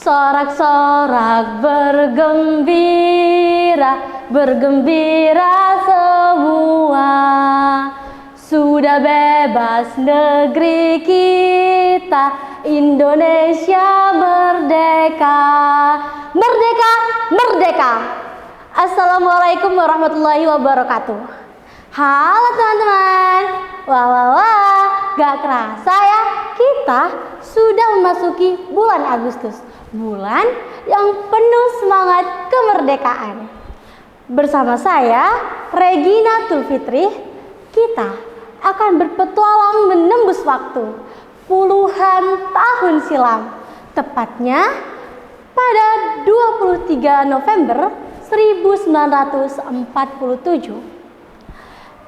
Sorak-sorak bergembira, bergembira semua. Sudah bebas negeri kita, Indonesia merdeka. Merdeka, merdeka. Assalamualaikum warahmatullahi wabarakatuh. Halo teman-teman. Wah, wah, wah. Gak kerasa ya, kita sudah memasuki bulan Agustus. Bulan yang penuh semangat kemerdekaan. Bersama saya, Regina Tulfitri, kita akan berpetualang menembus waktu puluhan tahun silam. Tepatnya pada 23 November 1947.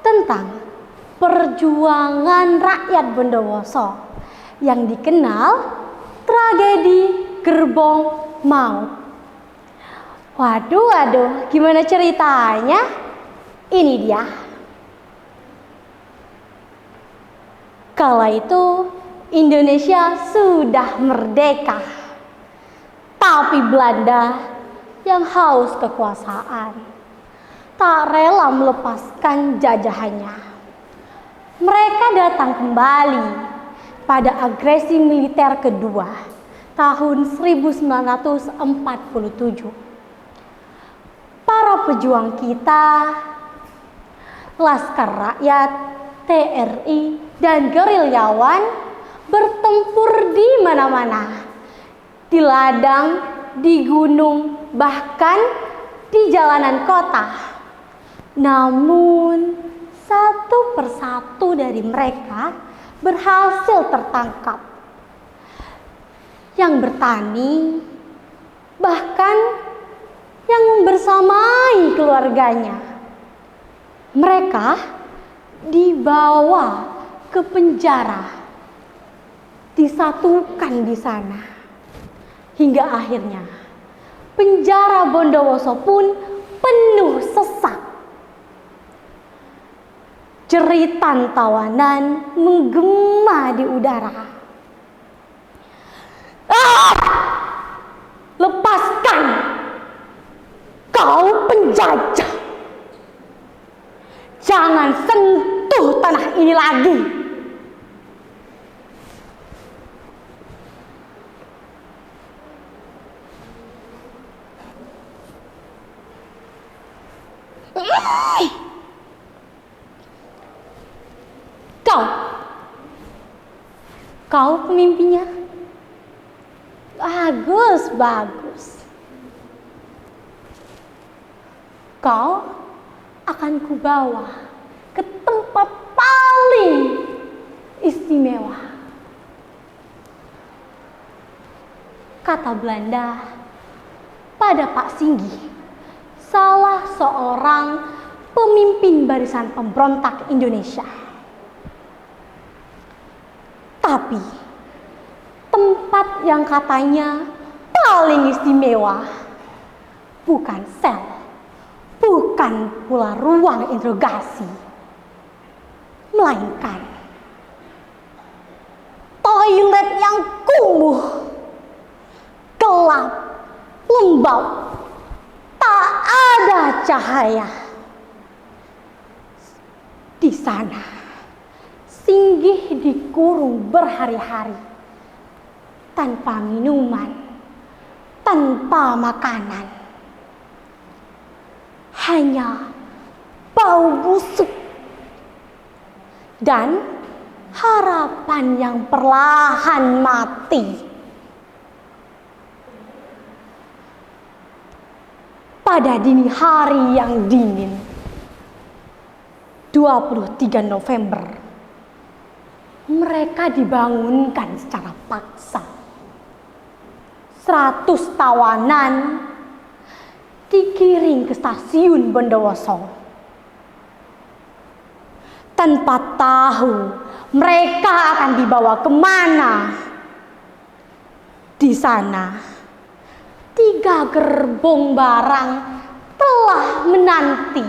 Tentang perjuangan rakyat Bondowoso yang dikenal tragedi Gerbong Maut. Waduh, gimana ceritanya? Ini dia. Kala itu Indonesia sudah merdeka, tapi Belanda yang haus kekuasaan tak rela melepaskan jajahannya. Mereka datang kembali pada agresi militer kedua tahun 1947. Para pejuang kita, Laskar Rakyat, TRI, dan gerilyawan bertempur di mana-mana, di ladang, di gunung, bahkan di jalanan kota. Namun satu persatu dari mereka berhasil tertangkap. Yang bertani, bahkan yang membersamai keluarganya. Mereka dibawa ke penjara, disatukan di sana. Hingga akhirnya penjara Bondowoso pun penuh sesak. Jeritan tawanan menggema di udara. Lepaskan, kau penjajah! Jangan sentuh tanah ini lagi! Kau pemimpinnya. Bagus. Kau akan kubawa ke tempat paling istimewa. Kata Belanda pada Pak Singgi, salah seorang pemimpin barisan pemberontak Indonesia. Tapi tempat yang katanya paling istimewa bukan sel, bukan pula ruang interogasi, melainkan toilet yang kumuh, gelap, lembab, tak ada cahaya. Di sana Singgih dikurung berhari-hari, tanpa minuman, tanpa makanan. Hanya bau busuk dan harapan yang perlahan mati. Pada dini hari yang dingin, 23 November, mereka dibangunkan secara paksa. 100 tawanan digiring ke stasiun Bondowoso. Tanpa tahu mereka akan dibawa kemana. Di sana, 3 gerbong barang telah menanti.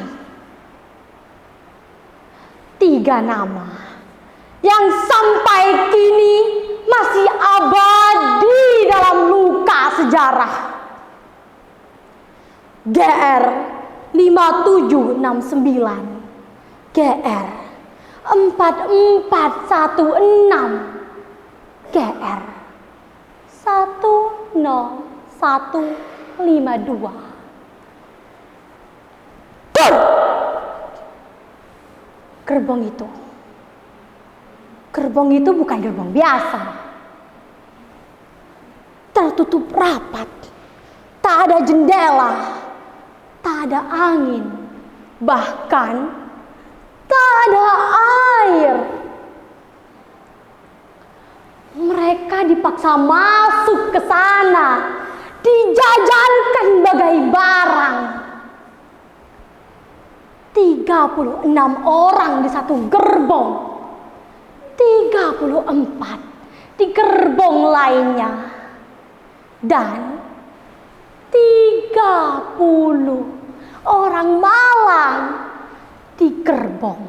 3 nama yang sampai kini masih abadi dalam luka sejarah. arah. GR 5769, GR 4416, GR 10152. Gerbong itu bukan gerbong biasa. Tertutup rapat, tak ada jendela, tak ada angin, bahkan tak ada air. Mereka dipaksa masuk ke sana, dijajankan bagai barang. 36 orang di satu gerbong, 34 di gerbong lainnya, dan 30 orang malang di gerbong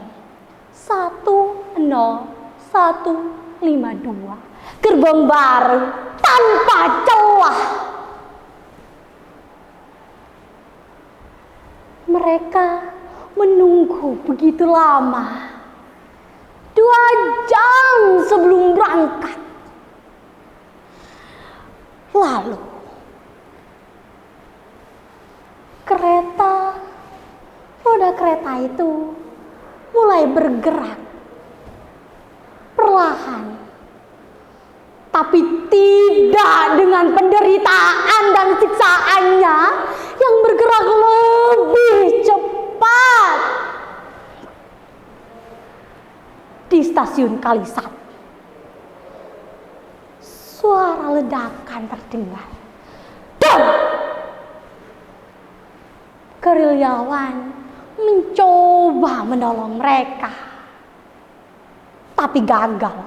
10152. Gerbong baru tanpa celah. Mereka menunggu begitu lama, 2 jam sebelum berangkat. Lalu roda kereta itu mulai bergerak perlahan, tapi tidak dengan penderitaan dan siksaannya yang bergerak lebih cepat. Di stasiun Kalisat, suara ledakan terdengar. Dan gerilyawan mencoba menolong mereka, tapi gagal.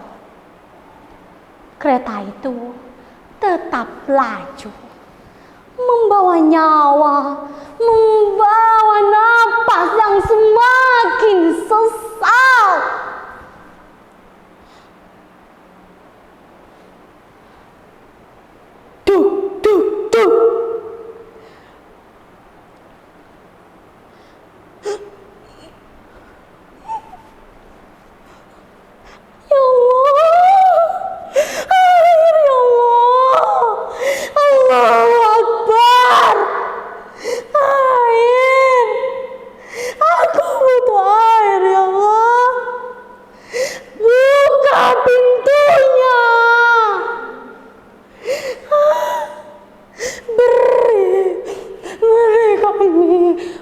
Kereta itu tetap laju, membawa nyawa, membawa napas yang semakin sesak. Duk, duk, duk. Ya Allah, air ya Allah, Allahu Akbar, air, aku butuh air ya Allah, buka pintunya, beri kami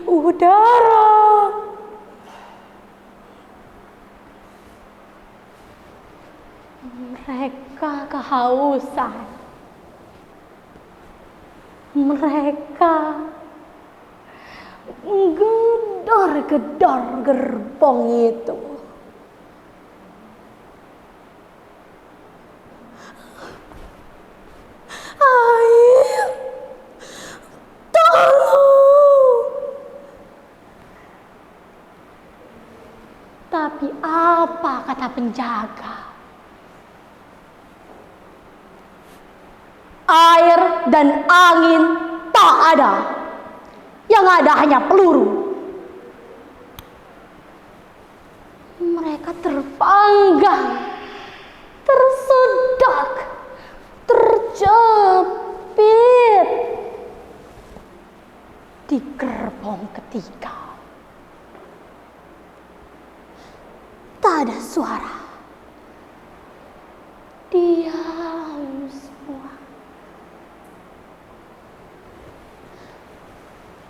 udara. Mereka kehausan. Mereka menggedor-gedor gerbong itu. Air, tolong. Tapi apa kata penjaga? Air dan angin tak ada. Yang ada hanya peluru. Mereka terpanggang, tersedak, terjepit di gerbong ketiga. Tak ada suara. Diam semua.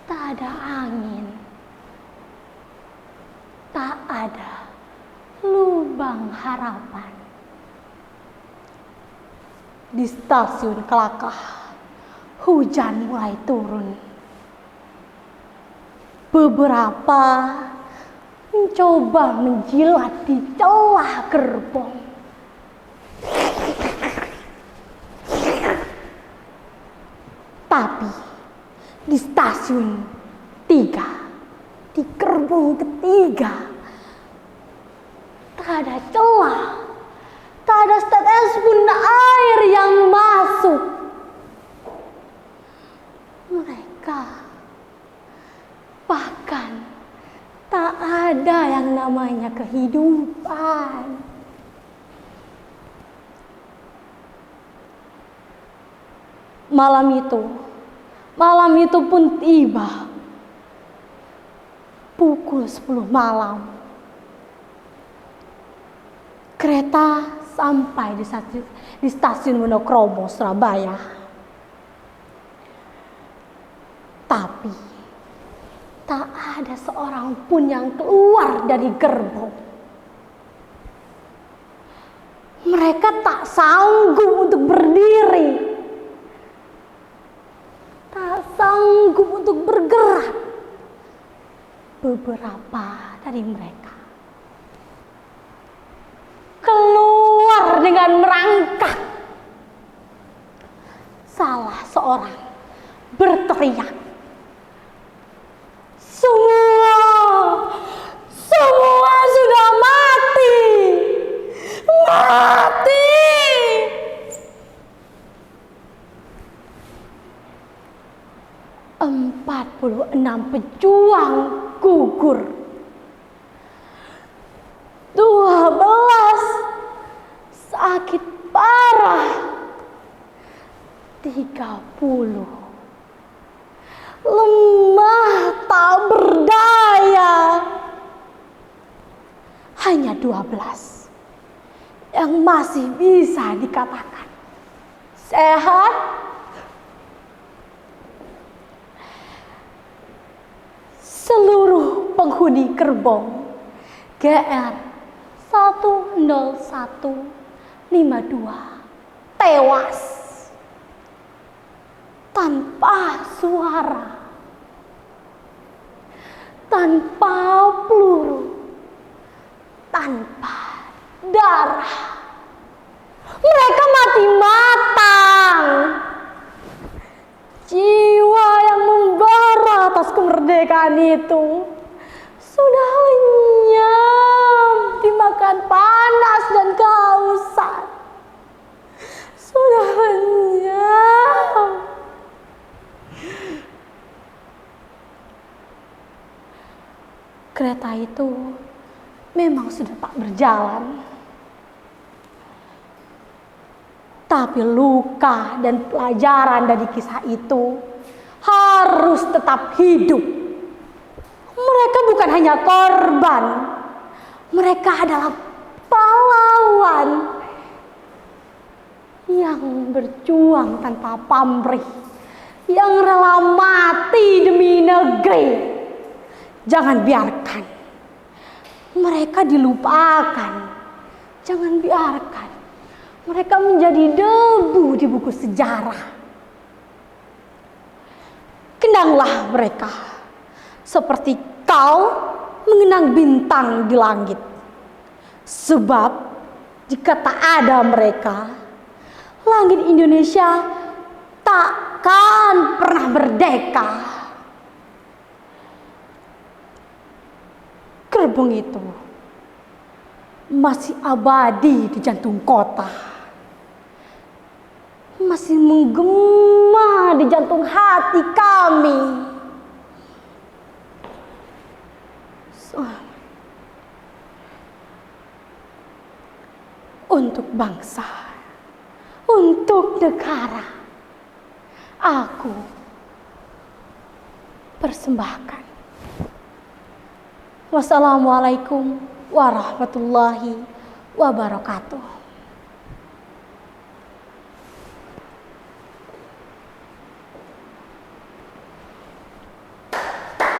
Tak ada angin, tak ada lubang harapan. Di stasiun Kelakah, hujan mulai turun. Beberapa mencoba menjilat di celah gerbong. Tapi di stasiun 3, di gerbong ketiga, tak ada celah, tak ada setetes pun air yang masuk. namanya kehidupan. Malam itu pun tiba. Pukul 10 malam. Kereta sampai di stasiun Wonokromo, Surabaya. Tapi tak ada seorang pun yang keluar dari gerbong. Mereka tak sanggup untuk berdiri, tak sanggup untuk bergerak. Beberapa dari mereka keluar dengan merangkak. Salah seorang berteriak, Semua sudah mati. Mati. 46 pejuang gugur. 12 sakit parah. 30 lemah tak berdaya. Hanya 12 yang masih bisa dikatakan sehat. Seluruh penghuni gerbong GR 10152 tewas tanpa suara, tanpa peluru, tanpa darah. Mereka mati matang. Jiwa yang membara atas kemerdekaan itu sudah lenyap dimakan panas dan kehausan. Sudah lenyap. Kereta itu memang sudah tak berjalan. Tapi luka dan pelajaran dari kisah itu harus tetap hidup. Mereka bukan hanya korban, mereka adalah pahlawan yang berjuang tanpa pamrih, yang rela mati demi negeri. Jangan biarkan mereka dilupakan. Jangan biarkan mereka menjadi debu di buku sejarah. Kenanglah mereka seperti kau mengenang bintang di langit. Sebab jika tak ada mereka, langit Indonesia takkan pernah merdeka. Gerbong itu masih abadi di jantung kota, masih menggema di jantung hati kami. Untuk bangsa, untuk negara, aku persembahkan. Wassalamualaikum warahmatullahi wabarakatuh.